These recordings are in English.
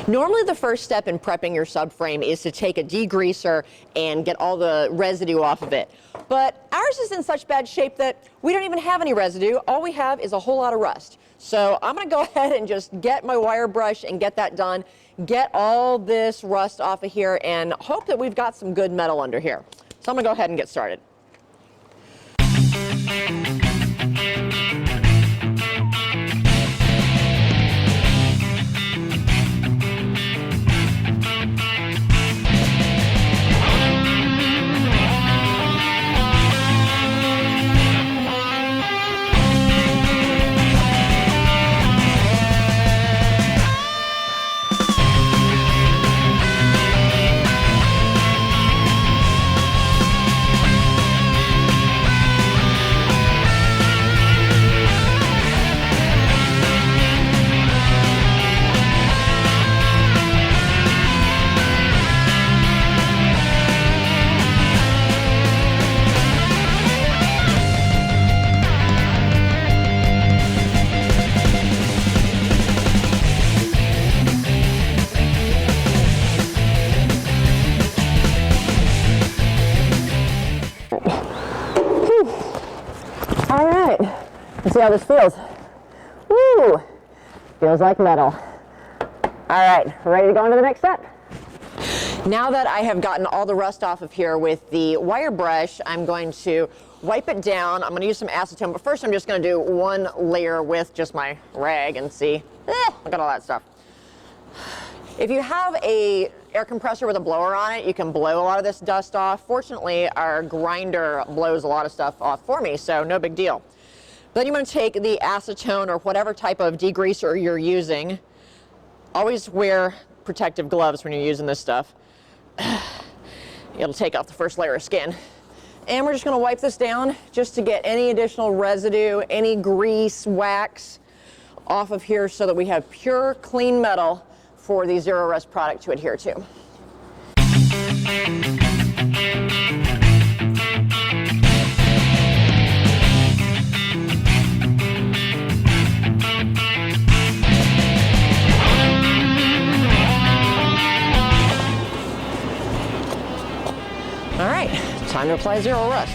Normally the first step in prepping your subframe is to take a degreaser and get all the residue off of it. But ours is in such bad shape that we don't even have any residue. All we have is a whole lot of rust. So I'm going to go ahead and just get my wire brush and get that done, get all this rust off of here, and hope that we've got some good metal under here. So I'm going to go ahead and get started. All right, let's see how this feels. Woo, feels like metal. All right, ready to go on to the next step. Now that I have gotten all the rust off of here with the wire brush, I'm going to wipe it down. I'm going to use some acetone, but first I'm just going to do one layer with just my rag and see. Look at all that stuff. If you have a air compressor with a blower on it, you can blow a lot of this dust off. Fortunately, our grinder blows a lot of stuff off for me, so no big deal. Then you want to take the acetone or whatever type of degreaser you're using. Always wear protective gloves when you're using this stuff. It'll take off the first layer of skin. And we're just going to wipe this down just to get any additional residue, any grease, wax off of here so that we have pure, clean metal for the Zero Rust product to adhere to. All right, time to apply Zero Rust.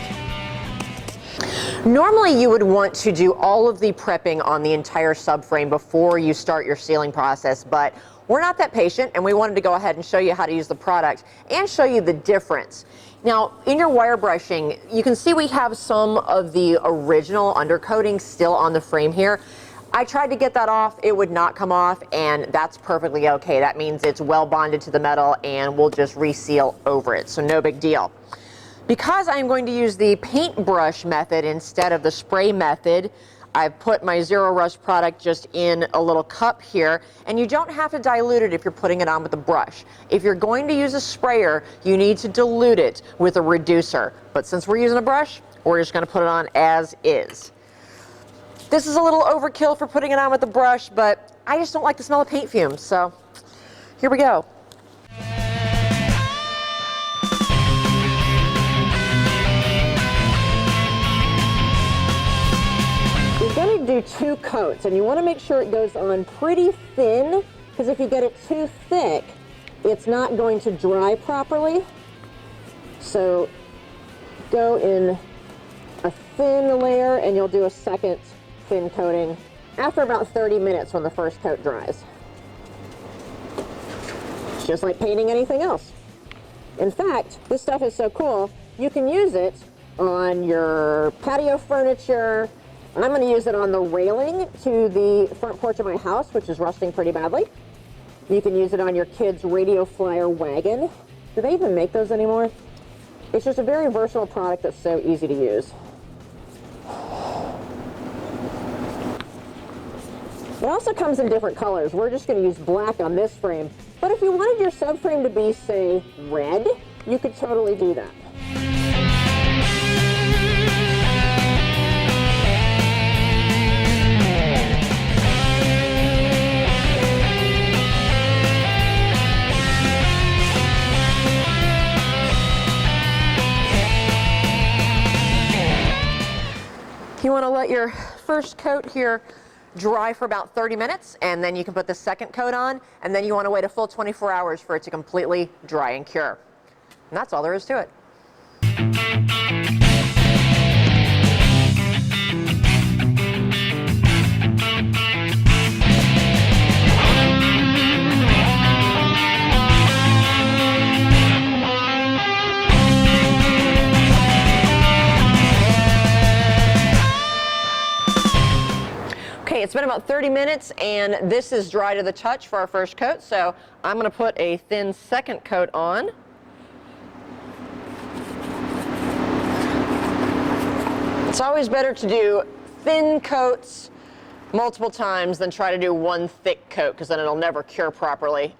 Normally you would want to do all of the prepping on the entire subframe before you start your sealing process, but we're not that patient and we wanted to go ahead and show you how to use the product and show you the difference. Now, in your wire brushing, you can see we have some of the original undercoating still on the frame here. I tried to get that off, it would not come off, and that's perfectly okay. That means it's well bonded to the metal and we'll just reseal over it, so no big deal. Because I'm going to use the paintbrush method instead of the spray method, I've put my Zero Rust product just in a little cup here, and you don't have to dilute it if you're putting it on with a brush. If you're going to use a sprayer, you need to dilute it with a reducer. But since we're using a brush, we're just going to put it on as is. This is a little overkill for putting it on with a brush, but I just don't like the smell of paint fumes, so here we go. Do 2 coats, and you want to make sure it goes on pretty thin, because if you get it too thick, it's not going to dry properly. So go in a thin layer and you'll do a second thin coating after about 30 minutes when the first coat dries. It's just like painting anything else. In fact, this stuff is so cool, you can use it on your patio furniture. I'm going to use it on the railing to the front porch of my house, which is rusting pretty badly. You can use it on your kid's radio flyer wagon. Do they even make those anymore? It's just a very versatile product that's so easy to use. It also comes in different colors. We're just going to use black on this frame. But if you wanted your subframe to be, say, red, you could totally do that. You want to let your first coat here dry for about 30 minutes, and then you can put the second coat on, and then you want to wait a full 24 hours for it to completely dry and cure. And that's all there is to it. Okay, it's been about 30 minutes and this is dry to the touch for our first coat, so I'm going to put a thin second coat on. It's always better to do thin coats multiple times than try to do one thick coat, because then it'll never cure properly.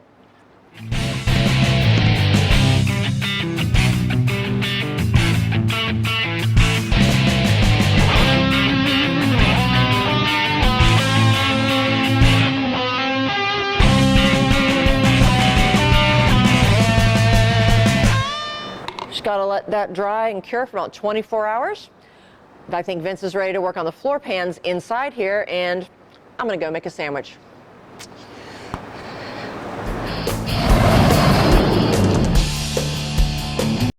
Just got to let that dry and cure for about 24 hours. I think Vince is ready to work on the floor pans inside here, and I'm going to go make a sandwich.